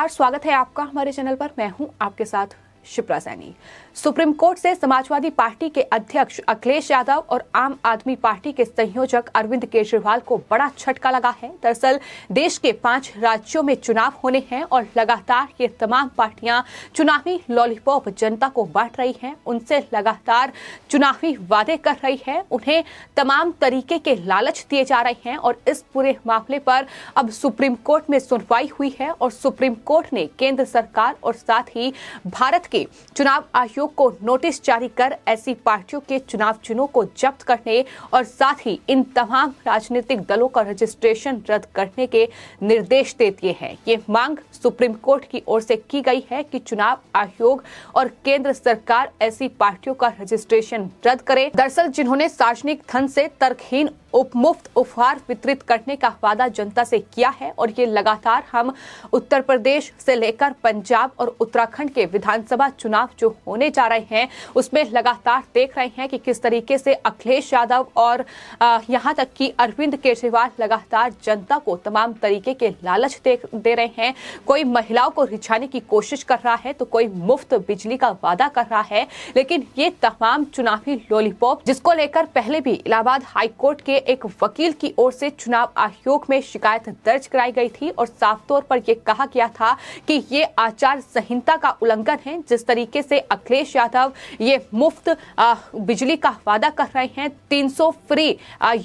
नमस्कार, स्वागत है आपका हमारे चैनल पर। मैं हूं आपके साथ शिप्रा सैनी। सुप्रीम कोर्ट से समाजवादी पार्टी के अध्यक्ष अखिलेश यादव और आम आदमी पार्टी के संयोजक अरविंद केजरीवाल को बड़ा झटका लगा है। दरअसल देश के 5 राज्यों में चुनाव होने हैं और लगातार ये तमाम पार्टियां चुनावी लॉलीपॉप जनता को बांट रही हैं, उनसे लगातार चुनावी वादे कर रही है, उन्हें तमाम तरीके के लालच दिए जा रहे हैं। और इस पूरे मामले पर अब सुप्रीम कोर्ट में सुनवाई हुई है और सुप्रीम कोर्ट ने केंद्र सरकार और साथ ही भारत के चुनाव आयोग को नोटिस जारी कर ऐसी पार्टियों के चुनाव चिन्हों को जब्त करने और साथ ही इन तमाम राजनीतिक दलों का रजिस्ट्रेशन रद्द करने के निर्देश दे दिए हैं। ये मांग सुप्रीम कोर्ट की ओर से की गई है कि चुनाव आयोग और केंद्र सरकार ऐसी पार्टियों का रजिस्ट्रेशन रद्द करे। दरअसल जिन्होंने सार्वजनिक धन से तर्कहीन मुफ्त उपहार वितरित करने का वादा जनता से किया है और ये लगातार हम उत्तर प्रदेश से लेकर पंजाब और उत्तराखंड के विधानसभा चुनाव जो होने जा रहे हैं उसमें लगातार देख रहे हैं कि किस तरीके से अखिलेश यादव और यहां तक कि अरविंद केजरीवाल लगातार जनता को तमाम तरीके के लालच दे रहे हैं। कोई महिलाओं को रिझाने की कोशिश कर रहा है तो कोई मुफ्त बिजली का वादा कर रहा है, लेकिन ये तमाम चुनावी लॉलीपॉप जिसको लेकर पहले भी इलाहाबाद हाईकोर्ट के एक वकील की ओर से चुनाव आयोग में शिकायत दर्ज कराई गई थी और साफ तौर पर यह कहा गया था कि ये आचार संहिता का उल्लंघन है। जिस तरीके से अखिलेश यादव ये मुफ्त बिजली का वादा कर रहे हैं, 300 फ्री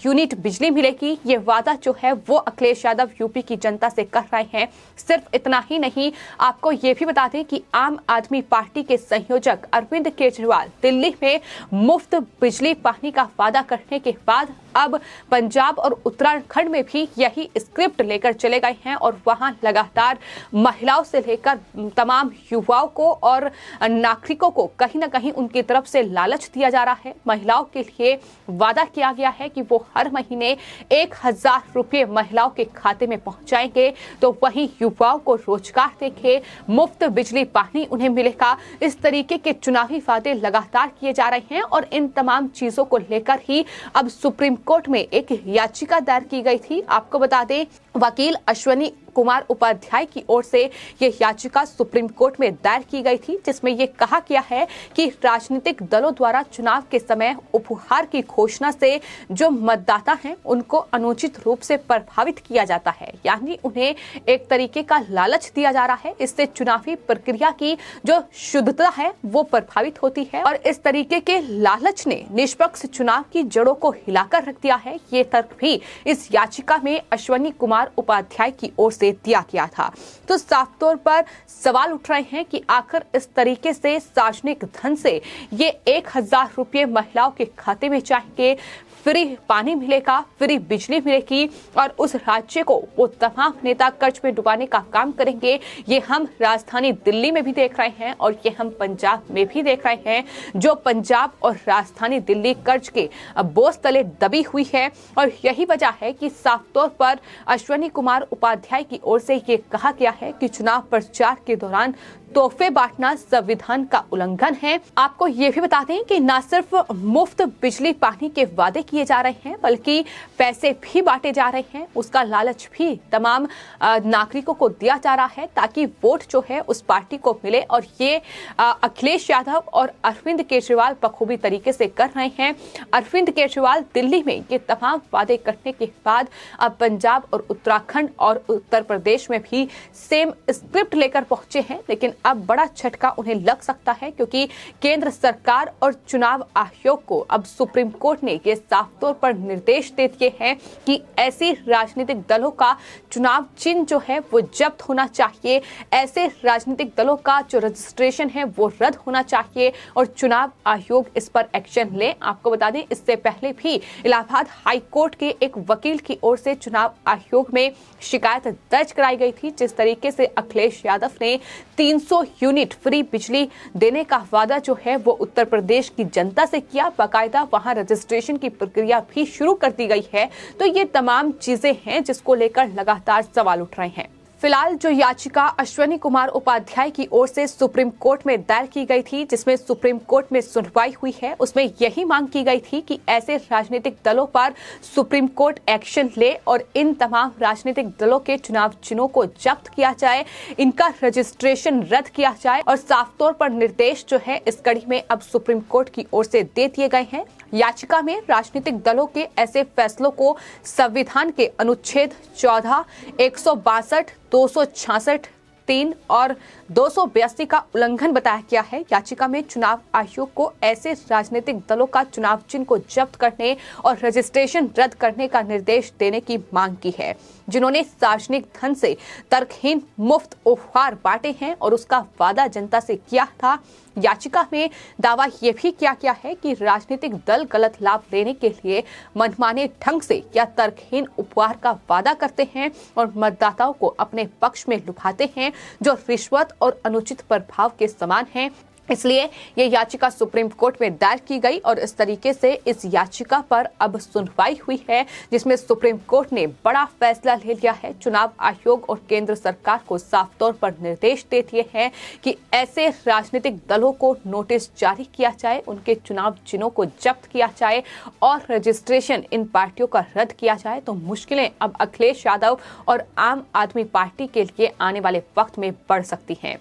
यूनिट बिजली मिलेगी, ये वादा जो है वो अखिलेश यादव यूपी की जनता से कर रहे हैं। सिर्फ इतना ही नहीं, आपको ये भी बता दें कि आम आदमी पार्टी के संयोजक अरविंद केजरीवाल दिल्ली में मुफ्त बिजली पानी का वादा करने के बाद अब पंजाब और उत्तराखंड में भी यही स्क्रिप्ट लेकर चले गए हैं और वहां लगातार महिलाओं से लेकर तमाम युवाओं को और नागरिकों को कहीं ना कहीं उनकी तरफ से लालच दिया जा रहा है। महिलाओं के लिए वादा किया गया है कि वो हर महीने 1000 रुपये महिलाओं के खाते में पहुंचाएंगे, तो वहीं युवाओं को रोजगार देंगे, मुफ्त बिजली पानी उन्हें मिलेगा। इस तरीके के चुनावी वादे लगातार किए जा रहे हैं और इन तमाम चीजों को लेकर ही अब सुप्रीम कोर्ट में एक याचिका दायर की गई थी। आपको बता दें, वकील अश्वनी कुमार उपाध्याय की ओर से यह याचिका सुप्रीम कोर्ट में दायर की गई थी, जिसमें यह कहा गया है कि राजनीतिक दलों द्वारा चुनाव के समय उपहार की घोषणा से जो मतदाता हैं उनको अनुचित रूप से प्रभावित किया जाता है, यानी उन्हें एक तरीके का लालच दिया जा रहा है। इससे चुनावी प्रक्रिया की जो शुद्धता है वो प्रभावित होती है और इस तरीके के लालच ने निष्पक्ष चुनाव की जड़ों को हिलाकर रख दिया है। ये तर्क भी इस याचिका में अश्वनी कुमार उपाध्याय की ओर से दिया गया था। तो साफ तौर पर सवाल उठ रहे हैं कि आखिर इस तरीके से सार्वजनिक धन से ये 1000 रुपये महिलाओं के खाते में जाएंगे, फ्री पानी मिलेगा, फ्री बिजली मिलेगी और उस राज्य को वो तमाम नेता कर्ज में डुबाने का काम करेंगे। ये हम राजधानी दिल्ली में भी देख रहे हैं और ये हम पंजाब में भी देख रहे हैं, जो पंजाब और राजधानी दिल्ली कर्ज के बोझ तले दबी हुई है। और यही वजह है कि साफ तौर पर अश्वनी कुमार उपाध्याय की ओर से ये कहा गया है कि चुनाव प्रचार के दौरान तोहफे बांटना संविधान का उल्लंघन है। आपको ये भी बता दें कि न सिर्फ मुफ्त बिजली पानी के वादे किए जा रहे हैं बल्कि पैसे भी बांटे जा रहे हैं, उसका लालच भी तमाम नागरिकों को दिया जा रहा है ताकि वोट जो है उस पार्टी को मिले। और ये अखिलेश यादव और अरविंद केजरीवाल बखूबी तरीके से कर रहे हैं। अरविंद केजरीवाल दिल्ली में ये तमाम वादे करने के बाद अब पंजाब और उत्तराखंड और उत्तर प्रदेश में भी सेम स्क्रिप्ट लेकर पहुंचे हैं, लेकिन अब बड़ा झटका उन्हें लग सकता है क्योंकि केंद्र सरकार और चुनाव आयोग को अब सुप्रीम कोर्ट ने ये साफ तौर पर निर्देश दे दिए हैं कि ऐसे राजनीतिक दलों का चुनाव चिन्ह जो है वो जब्त होना चाहिए, ऐसे राजनीतिक दलों का जो रजिस्ट्रेशन है वो रद्द होना चाहिए और चुनाव आयोग इस पर एक्शन ले। आपको बता दें, इससे पहले भी इलाहाबाद हाईकोर्ट के एक वकील की ओर से चुनाव आयोग में शिकायत दर्ज कराई गई थी। जिस तरीके से अखिलेश यादव ने 300 यूनिट फ्री बिजली देने का वादा जो है वो उत्तर प्रदेश की जनता से किया, बाकायदा वहां रजिस्ट्रेशन की प्रक्रिया भी शुरू कर दी गई है। तो ये तमाम चीजें हैं जिसको लेकर लगातार सवाल उठ रहे हैं। फिलहाल जो याचिका अश्विनी कुमार उपाध्याय की ओर से सुप्रीम कोर्ट में दायर की गई थी, जिसमें सुप्रीम कोर्ट में सुनवाई हुई है, उसमें यही मांग की गई थी कि ऐसे राजनीतिक दलों पर सुप्रीम कोर्ट एक्शन ले और इन तमाम राजनीतिक दलों के चुनाव चिन्हों को जब्त किया जाए, इनका रजिस्ट्रेशन रद्द किया जाए और साफ तौर पर निर्देश जो है इस कड़ी में अब सुप्रीम कोर्ट की ओर से दे दिए गए हैं। याचिका में राजनीतिक दलों के ऐसे फैसलों को संविधान के अनुच्छेद 14, 162, 266, 3 और 282 का उल्लंघन बताया गया है। याचिका में चुनाव आयोग को ऐसे राजनीतिक दलों का चुनाव चिन्ह को जब्त करने और रजिस्ट्रेशन रद्द करने का निर्देश देने की मांग की है, जिन्होंने सार्वजनिक धन से तर्कहीन मुफ्त उपहार बांटे हैं और उसका वादा जनता से किया था। याचिका में दावा यह भी किया गया है कि राजनीतिक दल गलत लाभ लेने के लिए मनमाने ढंग से या तर्कहीन उपहार का वादा करते हैं और मतदाताओं को अपने पक्ष में लुभाते हैं, जो रिश्वत और अनुचित प्रभाव के समान है। इसलिए ये याचिका सुप्रीम कोर्ट में दायर की गई और इस तरीके से इस याचिका पर अब सुनवाई हुई है, जिसमें सुप्रीम कोर्ट ने बड़ा फैसला ले लिया है। चुनाव आयोग और केंद्र सरकार को साफ तौर पर निर्देश दे दिए हैं कि ऐसे राजनीतिक दलों को नोटिस जारी किया जाए, उनके चुनाव चिन्हों को जब्त किया जाए और रजिस्ट्रेशन इन पार्टियों का रद्द किया जाए। तो मुश्किलें अब अखिलेश यादव और आम आदमी पार्टी के लिए आने वाले वक्त में बढ़ सकती हैं।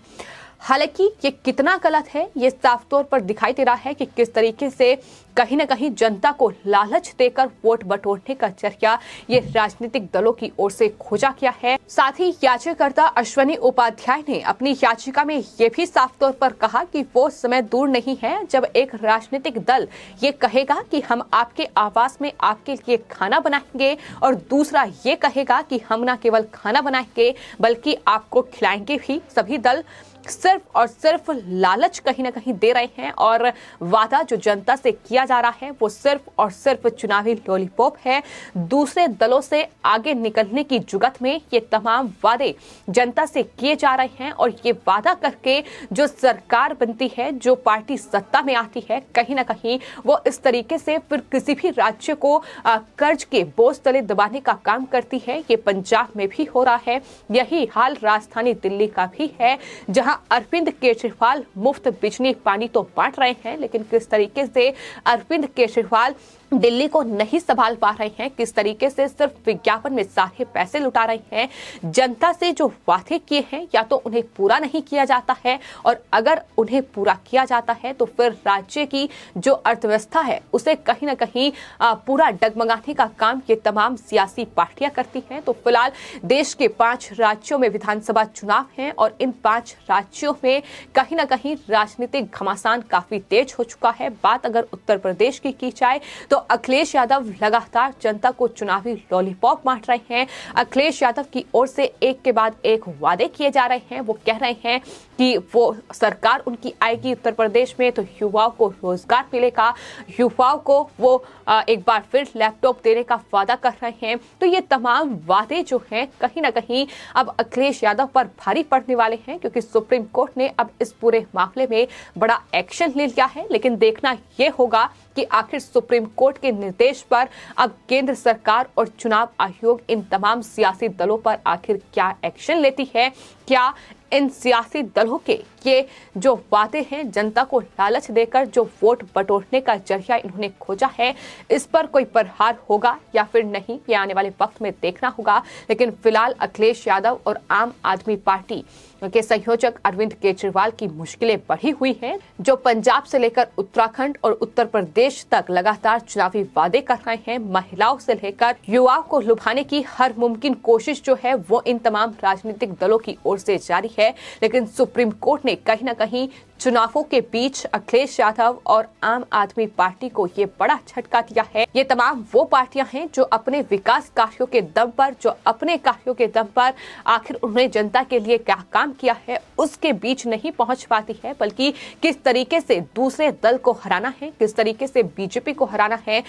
हालांकि ये कितना गलत है, ये साफ तौर पर दिखाई दे रहा है कि किस तरीके से कहीं न कहीं जनता को लालच देकर वोट बटोरने का जरिया ये राजनीतिक दलों की ओर से खोजा गया है। साथ ही याचिकाकर्ता अश्विनी उपाध्याय ने अपनी याचिका में ये भी साफ तौर पर कहा कि वो समय दूर नहीं है जब एक राजनीतिक दल ये कहेगा कि हम आपके आवास में आपके लिए खाना बनाएंगे और दूसरा ये कहेगा कि हम न केवल खाना बनाएंगे बल्कि आपको खिलाएंगे भी। सभी दल सिर्फ और सिर्फ लालच कहीं ना कहीं दे रहे हैं और वादा जो जनता से किया जा रहा है वो सिर्फ और सिर्फ चुनावी लॉलीपॉप है। दूसरे दलों से आगे निकलने की जुगत में ये तमाम वादे जनता से किए जा रहे हैं और ये वादा करके जो सरकार बनती है, जो पार्टी सत्ता में आती है, कहीं ना कहीं वो इस तरीके से फिर किसी भी राज्य को कर्ज के बोझ तले दबाने का काम करती है। ये पंजाब में भी हो रहा है, यही हाल राजधानी दिल्ली का भी है, जहां अरविंद केजरीवाल मुफ्त बिजली पानी तो बांट रहे हैं, लेकिन किस तरीके से अरविंद केजरीवाल दिल्ली को नहीं संभाल पा रहे हैं, किस तरीके से सिर्फ विज्ञापन में सारे पैसे लुटा रहे हैं। जनता से जो वादे किए हैं या तो उन्हें पूरा नहीं किया जाता है और अगर उन्हें पूरा किया जाता है तो फिर राज्य की जो अर्थव्यवस्था है उसे कहीं ना कहीं पूरा डगमगाने का काम ये तमाम सियासी पार्टियां करती हैं। तो फिलहाल देश के 5 राज्यों में विधानसभा चुनाव हैं और इन 5 राज्यों में कहीं ना कहीं राजनीतिक घमासान काफी तेज हो चुका है। बात अगर उत्तर प्रदेश की जाए तो अखिलेश यादव लगातार जनता को चुनावी लॉलीपॉप बांट रहे हैं। अखिलेश यादव की ओर से एक के बाद एक वादे किए जा रहे हैं। वो कह रहे हैं कि वो सरकार उनकी आएगी उत्तर प्रदेश में तो युवाओं को रोजगार मिलेगा, युवाओं को वो एक बार फिर लैपटॉप देने का वादा कर रहे हैं। तो ये तमाम वादे जो हैं कहीं ना कहीं अब अखिलेश यादव पर भारी पड़ने वाले हैं, क्योंकि सुप्रीम कोर्ट ने अब इस पूरे मामले में बड़ा एक्शन ले लिया है। लेकिन देखना यह होगा कि आखिर सुप्रीम कोर्ट के निर्देश पर अब केंद्र सरकार और चुनाव आयोग इन तमाम सियासी दलों पर आखिर क्या एक्शन लेती है। क्या इन सियासी दलों के ये जो वादे हैं, जनता को लालच देकर जो वोट बटोरने का जरिया इन्होंने खोजा है, इस पर कोई प्रहार होगा या फिर नहीं, ये आने वाले वक्त में देखना होगा। लेकिन फिलहाल अखिलेश यादव और आम आदमी पार्टी के संयोजक अरविंद केजरीवाल की मुश्किलें बढ़ी हुई हैं, जो पंजाब से लेकर उत्तराखंड और उत्तर प्रदेश तक लगातार चुनावी वादे कर रहे हैं। महिलाओं से लेकर युवाओं को लुभाने की हर मुमकिन कोशिश जो है वो इन तमाम राजनीतिक दलों की ओर से जारी है। लेकिन सुप्रीम कोर्ट ने कहीं ना कहीं चुनावों के बीच अखिलेश यादव और आम आदमी पार्टी को ये बड़ा झटका दिया है। ये तमाम वो पार्टियां हैं जो अपने विकास कार्यों के दम पर, जो अपने कार्यों के दम पर आखिर उन्होंने जनता के लिए क्या काम किया है उसके बीच नहीं पहुंच पाती है, बल्कि किस तरीके से दूसरे दल को हराना है, किस तरीके से बीजेपी को हराना है।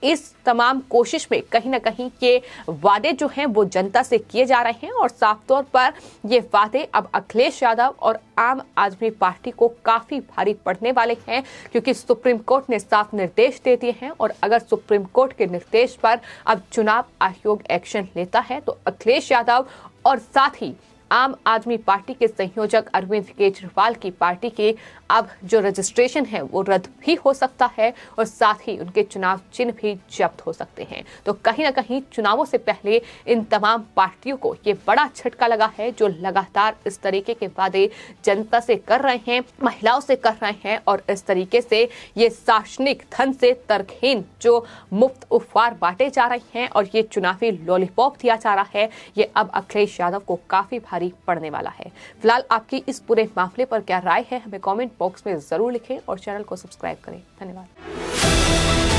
इस तमाम कोशिश में कहीं ना कहीं ये वादे जो हैं वो जनता से किए जा रहे हैं और साफ तौर पर ये वादे अब अखिलेश यादव और आम आदमी पार्टी को काफी भारी पड़ने वाले हैं, क्योंकि सुप्रीम कोर्ट ने साफ निर्देश दे दिए हैं। और अगर सुप्रीम कोर्ट के निर्देश पर अब चुनाव आयोग एक्शन लेता है तो अखिलेश यादव और साथ ही आम आदमी पार्टी के संयोजक अरविंद केजरीवाल की पार्टी के अब जो रजिस्ट्रेशन है वो रद्द भी हो सकता है और साथ ही उनके चुनाव चिन्ह भी जब्त हो सकते हैं। तो कहीं ना कहीं चुनावों से पहले इन तमाम पार्टियों को ये बड़ा झटका लगा है, जो लगातार इस तरीके के वादे जनता से कर रहे हैं, महिलाओं से कर रहे हैं और इस तरीके से ये सार्वजनिक धन से तरहीन जो मुफ्त उपहार बांटे जा रहे हैं और ये चुनावी लॉलीपॉप दिया जा रहा है, ये अब अखिलेश यादव को काफी भारी पड़ने वाला है। फिलहाल आपकी इस पूरे मामले पर क्या राय है, हमें कमेंट बॉक्स में जरूर लिखें और चैनल को सब्सक्राइब करें। धन्यवाद।